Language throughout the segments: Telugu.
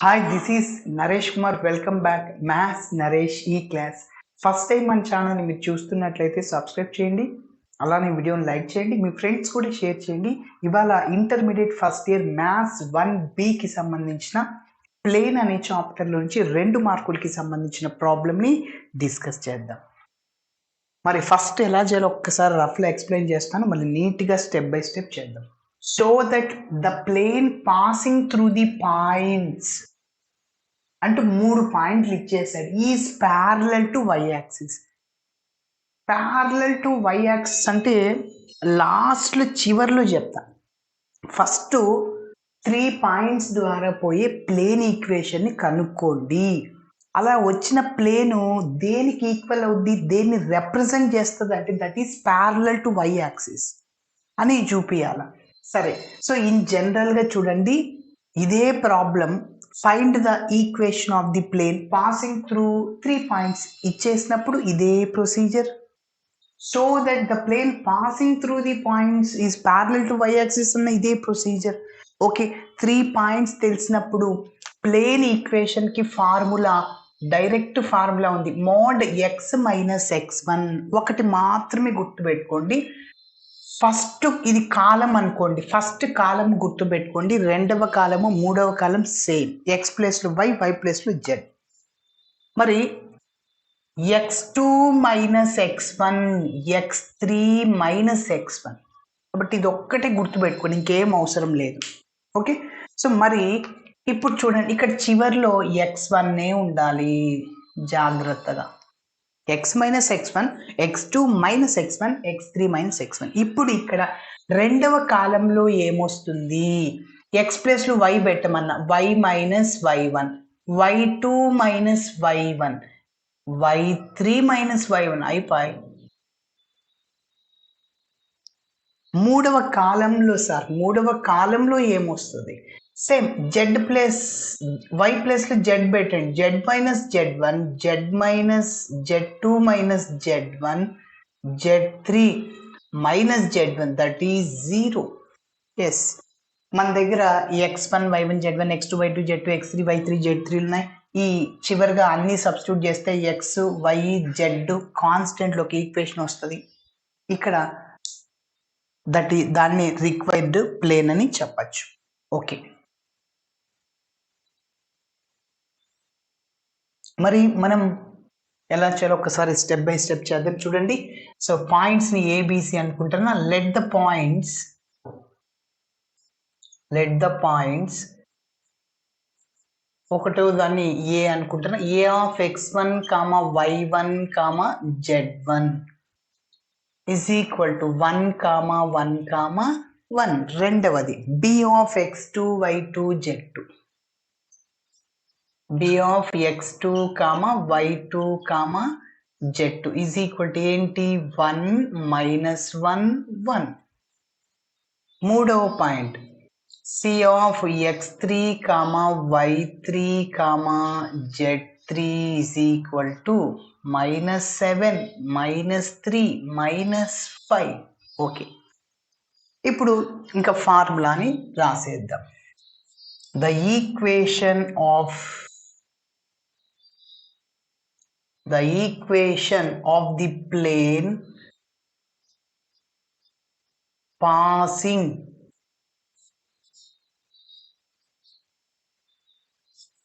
Hi, this is Naresh Kumar. Welcome back maths Naresh ఈ క్లాస్. ఫస్ట్ టైం మన ఛానల్ని మీరు చూస్తున్నట్లయితే సబ్స్క్రైబ్ చేయండి, అలానే వీడియోని లైక్ చేయండి, మీ ఫ్రెండ్స్ కూడా షేర్ చేయండి. ఇవాళ ఇంటర్మీడియట్ ఫస్ట్ ఇయర్ మ్యాథ్స్ 1Bకి సంబంధించిన ప్లేన్ అనే చాప్టర్ నుంచి 2 మార్కులకి సంబంధించిన ప్రాబ్లమ్ని డిస్కస్ చేద్దాం. మరి ఫస్ట్ ఎలా చేయాలో ఒక్కసారి రఫ్లో ఎక్స్ప్లెయిన్ చేస్తాను, మళ్ళీ నీట్గా స్టెప్ బై స్టెప్ చేద్దాం. Show that the plane passing through the points అంటూ 3 పాయింట్లు ఇచ్చేసాడు. Is parallel to Y axis. Parallel to Y axis అంటే లాస్ట్లో చివర్లో చెప్తా. ఫస్ట్ 3 పాయింట్స్ ద్వారా పోయే ప్లేన్ ఈక్వేషన్ని కనుక్కోండి. అలా వచ్చిన ప్లేను దేనికి ఈక్వల్ అవుద్ది, దేన్ని రిప్రజెంట్ చేస్తుంది అంటే that is parallel to Y axis అని చూపియాల. సరే, సో ఇన్ జనరల్గా చూడండి, ఇదే problem find the equation of the plane passing through 3 points ఇచ్చేసినప్పుడు ఇదే procedure. So that the plane passing through the points is parallel to Y axis అన్న ఇదే ప్రొసీజర్. ఓకే, 3 పాయింట్స్ తెలిసినప్పుడు ప్లేన్ ఈక్వేషన్కి ఫార్ములా, డైరెక్ట్ ఫార్ములా ఉంది, మోడ్ ఎక్స్ మైనస్ x1. ఒకటి మాత్రమే గుర్తుపెట్టుకోండి, ఫస్ట్ ఇది కాలం అనుకోండి, ఫస్ట్ కాలం గుర్తుపెట్టుకోండి, రెండవ కాలము మూడవ కాలం సేమ్, ఎక్స్ ప్లేస్లో వై, వై ప్లేస్లో జెడ్. మరి x2 minus x1, x3 minus x1. కాబట్టి ఇది ఒక్కటే గుర్తుపెట్టుకోండి, ఇంకేం అవసరం లేదు. ఓకే, సో మరి ఇప్పుడు చూడండి, ఇక్కడ చివర్లో x1 ఉండాలి, జాగ్రత్తగా. x minus x1, x2 minus x1, x3 minus x1. ఇప్పుడు ఇక్కడ రెండవ కాలంలో ఏమొస్తుంది, ఎక్స్ ప్లేస్లో వై పెట్టమన్నా, Y minus y1, y2 minus y1, y3 minus y1 అయిపోయి. మూడవ కాలంలో సార్, మూడవ కాలంలో ఏమొస్తుంది, సేమ్ జెడ్ ప్లస్ వై ప్లస్లో జెడ్ పెట్టండి, Z minus z1, Z minus z2 minus z1, z3 minus z1, that is 0. Yes, మన దగ్గర x1 y1 z1 x2 y2 z2 x3 y3 z3 ఉన్నాయి. ఈ చివరిగా అన్ని సబ్స్టిట్యూట్ చేస్తే ఎక్స్ వై జెడ్ కాన్స్టెంట్లోకి ఈక్వేషన్ వస్తుంది. ఇక్కడ దాన్ని రిక్వైర్డ్ ప్లేన్ అని చెప్పచ్చు. ఓకే, మరి మనం ఎలా చేయాలో ఒకసారి స్టెప్ బై స్టెప్ చేద్దాం. చూడండి, సో పాయింట్స్ని ఏబిసి అనుకుంటున్నా. లెట్ ద పాయింట్స్ ఒకటో దాన్ని ఏ అనుకుంటున్నా, ఏ of x1 y1 z1 is equal to 1 1 1. రెండవది b of x2 y2 z2, b of x2 y2 z2 is equal to ఏంటి, 1 మైనస్ 1 1. మూడవ point c of x3 y3 z3 is equal to minus 7 minus 3 minus 5. Okay, ఇప్పుడు ఇంకా ఫార్ములాని రాసేద్దాం. The equation of the plane passing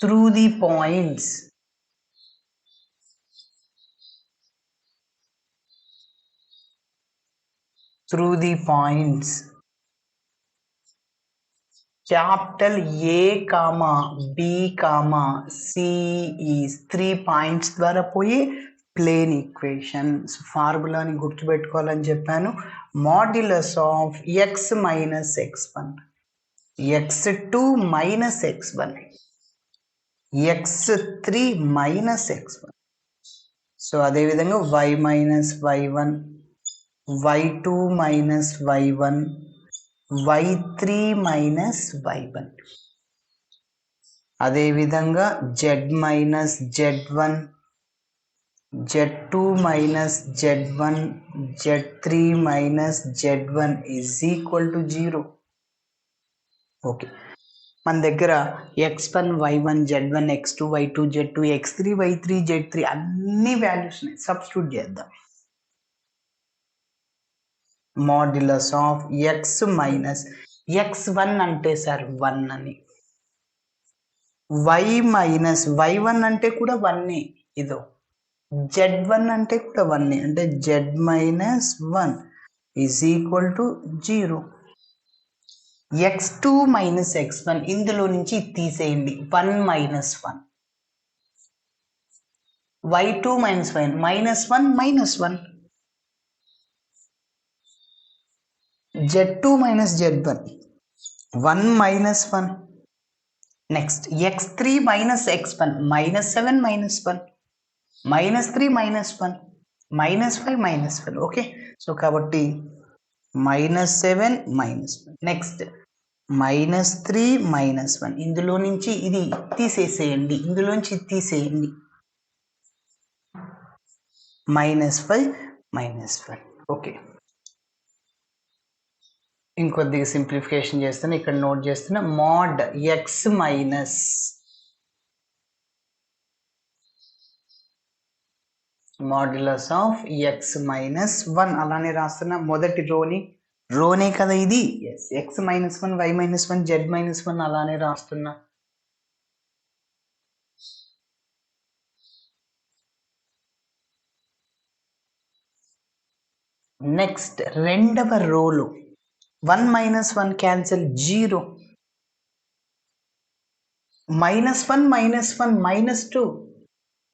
through the points capital A, B, C is 3 points ద్వారా పోయి ప్లేన్ ఈక్వేషన్స్. ఫార్ములాని గుర్తుపెట్టుకోవాలని చెప్పాను. Modulus of x minus x1, x2 minus x1, x3 minus x1. So అదేవిధంగా y minus y1, y2 minus y1, y3 minus y1. అదేవిధంగా z minus z1, z2 minus z1, z3 minus z1 is equal to 0. Okay, మన దగ్గర x1 y1 z1 x2 y2 z2 x3 y3 z3 అన్ని వాల్యూస్ ఉన్నాయి. సబ్స్టిట్యూట్ చేద్దాం. Modulus of x minus x1 అంటే సార్ 1 అని, y మైనస్ y1 అంటే కూడా 1 ఇదో, z1 అంటే కూడా 1 అంటే z minus 1 is equal to 0. x2 minus x1 ఇందులో నుంచి తీసేయండి, 1 minus 1, y2 minus y minus 1 minus 1, z2 minus z1 1 minus 1. Next x3 minus x1 minus 7 minus 1 minus 3 minus 1 minus 5 minus 1. Okay, so కాబట్టి minus 7 minus 1. Next minus 3 minus 1 ఇందులో నుంచి ఇది తీసేసేయండి, ఇందులోంచి తీసేయండి, మైనస్ 5 మైనస్ 1. ఓకే, ఇంకొద్దిగా సింప్లిఫికేషన్ చేస్తున్నా, ఇక్కడ నోట్ చేస్తున్నా. Mod X minus modulus of X minus 1 అలానే రాస్తున్నా. మొదటి రోనే కదా ఇది, X minus 1 Y minus 1 Z minus 1 అలానే రాస్తున్నా. నెక్స్ట్ రెండవ రోలో 1 minus 1 cancel, 0, minus 1 minus 1 minus 2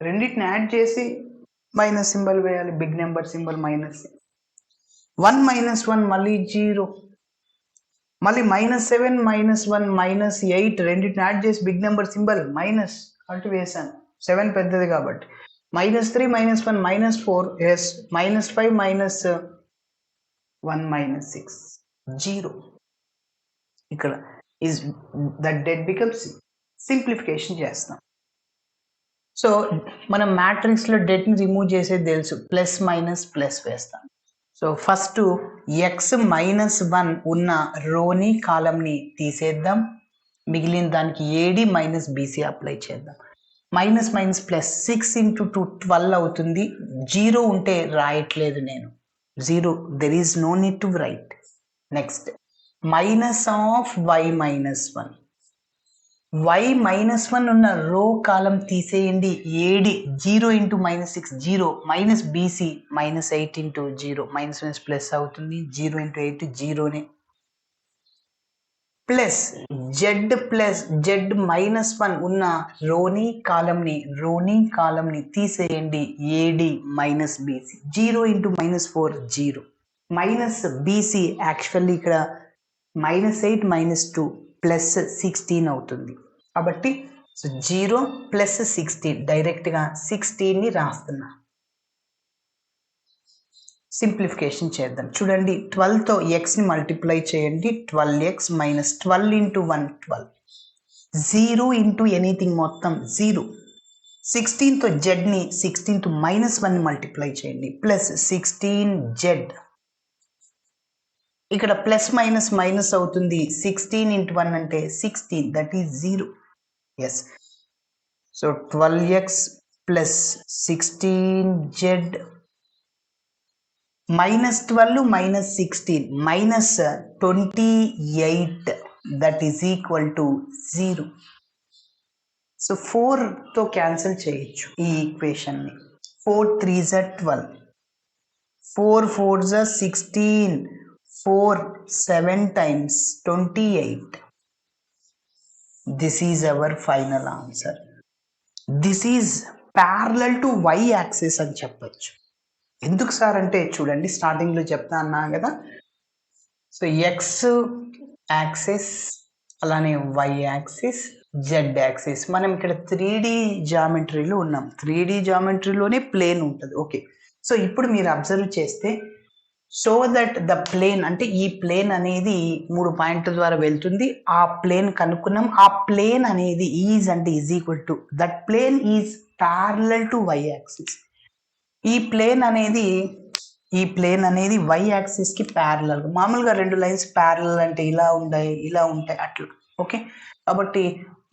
రెండింటిని యాడ్ చేసి మైనస్ సింబల్ వేయాలి, big number symbol minus. 1 minus 1 మళ్ళీ 0, మళ్ళీ మైనస్ 7 మైనస్ 1 మైనస్ 8 రెండింటిని యాడ్ చేసి బిగ్ నెంబర్ సింబల్ మైనస్ అటు వేసాను, 7 పెద్దది కాబట్టి. Minus 3 minus 1 minus 4, yes, minus 5 minus 1 minus 6, 0. ఇక్కడ is that det becomes simplification చేస్తాం. సో మనం మ్యాట్రిక్స్లో డెట్ని రిమూవ్ చేసేది తెలుసు, ప్లస్ మైనస్ ప్లస్ వేస్తాం. సో ఫస్ట్ ఎక్స్ మైనస్ 1 ఉన్న రోని కాలంని తీసేద్దాం, మిగిలిన దానికి ఏడి మైనస్ బీసీ అప్లై చేద్దాం. మైనస్ మైనస్ ప్లస్ 6 ఇంటూ 2 12 అవుతుంది. 0 ఉంటే రాయట్లేదు నేను, 0, there is no need to right. Next minus of Y minus 1, Y minus 1 ఉన్న రో కాలం తీసేయండి, AD 0 into minus 6 0, minus BC minus 8 into 0, minus minus plus అవుతుంది, 0 ఇంటూ 8 0నే, ప్లస్ జెడ్ మైనస్ 1 ఉన్న రోని కాలంని తీసేయండి, AD minus BC, 0 into minus 4 0, minus BC actually ఇక్కడ మైనస్ 8 మైనస్ 2 ప్లస్ 16 అవుతుంది. కాబట్టి సో 0 ప్లస్ 16 డైరెక్ట్గా 16ని రాస్తున్నా. సింప్లిఫికేషన్ చేద్దాం. చూడండి, 12తో ఎక్స్ని మల్టిప్లై చేయండి, 12x minus 12 into 1 12, 0 into anything మొత్తం 0. 16తో జెడ్ని 16తో మైనస్ 1ని మల్టిప్లై చేయండి, ప్లస్ 16z. ఇక్కడ ప్లస్ మైనస్ మైనస్ అవుతుంది, 16 ఇంటూ 1 అంటే 16, that is 0. Yes, so 12x plus 16z minus 12 minus 16 minus 28, that is equal to 0. So 4తో క్యాన్సిల్ చేయొచ్చు ఈ ఈక్వేషన్ని. 4 3s 12, 4 4s 16, 4 7 times 28. This is our final answer. This is parallel to y axis అని చెప్పచ్చు. ఎందుకు సార్ అంటే చూడండి, స్టార్టింగ్లో చెప్తా అన్నా కదా. సో ఎక్స్ యాక్సిస్ అలానే వై యాక్సిస్ జెడ్ యాక్సిస్. మనం ఇక్కడ 3D జామెట్రీలో ఉన్నాం, 3D జామెట్రీలోనే ప్లేన్ ఉంటుంది. ఓకే, సో ఇప్పుడు మీరు అబ్జర్వ్ చేస్తే సో దట్ ద ప్లేన్ అంటే ఈ ప్లేన్ అనేది 3 పాయింట్ల ద్వారా వెళ్తుంది, ఆ ప్లేన్ కనుక్కున్నాం. ఆ ప్లేన్ అనేది ఈజ్ అంటే is equal to that plane is parallel to Y axis. ఈ ప్లేన్ అనేది వై యాక్సిస్కి ప్యారలల్. మామూలుగా 2 లైన్స్ ప్యారలల్ అంటే ఇలా ఉంటాయి అట్లా. ఓకే, కాబట్టి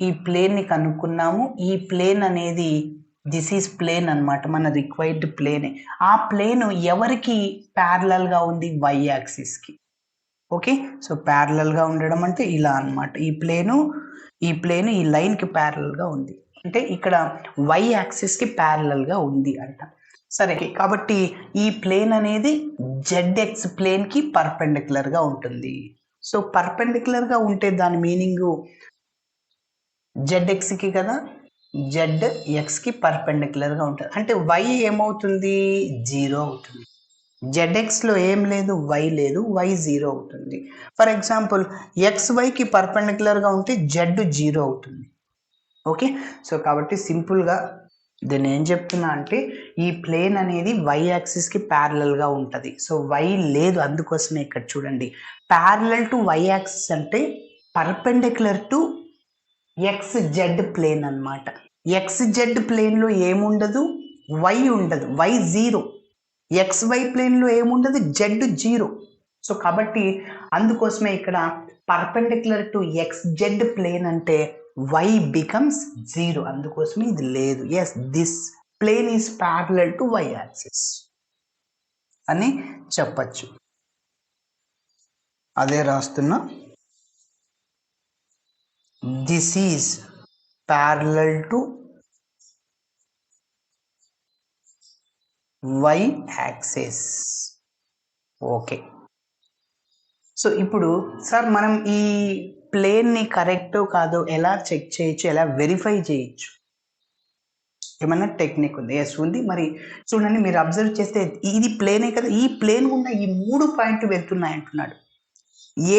ఈ ప్లేన్ని కనుక్కున్నాము. ఈ ప్లేన్ అనేది దిస్ ఈజ్ ప్లేన్ అన్నమాట, మన రిక్వైర్డ్ ప్లేనే. ఆ ప్లేన్ ఎవరికి ప్యారలల్గా ఉంది? వై యాక్సిస్కి. ఓకే, సో ప్యారలల్గా ఉండడం అంటే ఇలా అన్నమాట. ఈ ప్లేన్ ఈ లైన్కి ప్యారలల్గా ఉంది అంటే ఇక్కడ వై యాక్సిస్కి ప్యారలల్గా ఉంది అంట. సరే, కాబట్టి ఈ ప్లేన్ అనేది జెడ్ఎక్స్ ప్లేన్కి పర్పెండిక్యులర్గా ఉంటుంది. సో పర్పెండిక్యులర్గా ఉంటే దాని మీనింగ్ జెడ్ఎక్స్కి కదా, జెడ్ఎక్స్కి పర్పెండిక్యులర్గా ఉంటుంది అంటే వై ఏమవుతుంది? 0 అవుతుంది. జెడ్ఎక్స్లో ఏం లేదు, వై లేదు, వై 0 అవుతుంది. ఫర్ ఎగ్జాంపుల్ ఎక్స్ వైకి పర్పెండిక్యులర్గా ఉంటే జెడ్ 0 అవుతుంది. ఓకే, సో కాబట్టి సింపుల్గా దీన్ని ఏం చెప్తున్నా అంటే ఈ ప్లేన్ అనేది వై యాక్సిస్కి ప్యారలల్గా ఉంటుంది. సో వై లేదు, అందుకోసమే ఇక్కడ చూడండి ప్యారలల్ టు వై యాక్సిస్ అంటే perpendicular to X Z plane అన్నమాట. ఎక్స్ జెడ్ ప్లేన్లో ఏముండదు? వై ఉండదు, వై 0. XY ప్లేన్లో ఏముండదు? జెడ్ 0. సో కాబట్టి అందుకోసమే ఇక్కడ perpendicular to X Z plane అంటే y బికమ్స్ 0, అందుకోసమే ఇది లేదు. Yes, this plane is parallel to y axis అని చెప్పచ్చు. అదే రాస్తున్నా, this is parallel to y axis. Okay, so ఇప్పుడు సార్ మనం ఈ ప్లేన్ని కరెక్టో కాదో ఎలా చెక్ చేయొచ్చు, ఎలా వెరిఫై చేయొచ్చు? ఏమన్నా టెక్నిక్ ఉంది? ఎస్ ఉంది. మరి చూడండి, మీరు అబ్జర్వ్ చేస్తే ఇది ప్లేనే కదా, ఈ ప్లేన్ ఉన్న ఈ 3 పాయింట్లు వెళ్తున్నాయి అంటున్నాడు.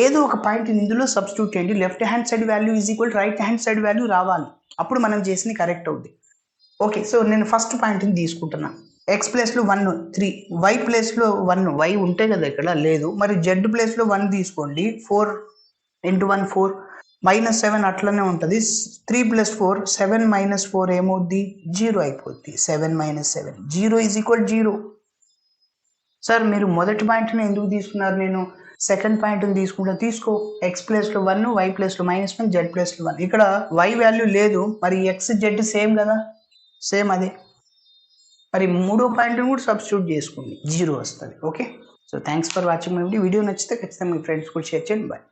ఏదో ఒక పాయింట్ ఇందులో సబ్స్టిట్యూట్ చేయండి, left hand side value is equal right hand side value రావాలి, అప్పుడు మనం చేసింది కరెక్ట్ అవుద్ది. ఓకే, సో నేను ఫస్ట్ పాయింట్ని తీసుకుంటున్నా. ఎక్స్ ప్లేస్లో 1 3, వై ప్లేస్లో 1, వై ఉంటే కదా ఇక్కడ లేదు. మరి జెడ్ ప్లేస్లో 1 తీసుకోండి, 4 × 1 4, -7 అట్లనే ఉంటుంది. 3 + 4 7 - 4 ఏమవుద్ది? 0 అయిపోద్ది. 7 - 7 0 ఈజ్ ఈక్వల్ 0. సార్ మీరు మొదటి పాయింట్ని ఎందుకు తీసుకున్నారు? నేను సెకండ్ పాయింట్ని తీసుకుంటా. తీసుకో, ఎక్స్ ప్లేస్లో 1, వై ప్లేస్లో -1, జెడ్ ప్లేస్లో 1. ఇక్కడ వై వాల్యూ లేదు, మరి ఎక్స్ జెడ్ సేమ్ కదా, సేమ్ అదే. మరి మూడో పాయింట్ని కూడా సబ్స్టిట్యూట్ చేసుకోండి, 0 వస్తుంది. Okay, so thanks for watching my video. నచ్చితే ఖచ్చితంగా మీ ఫ్రెండ్స్ కూడా షేర్ చేయండి. బాయ్.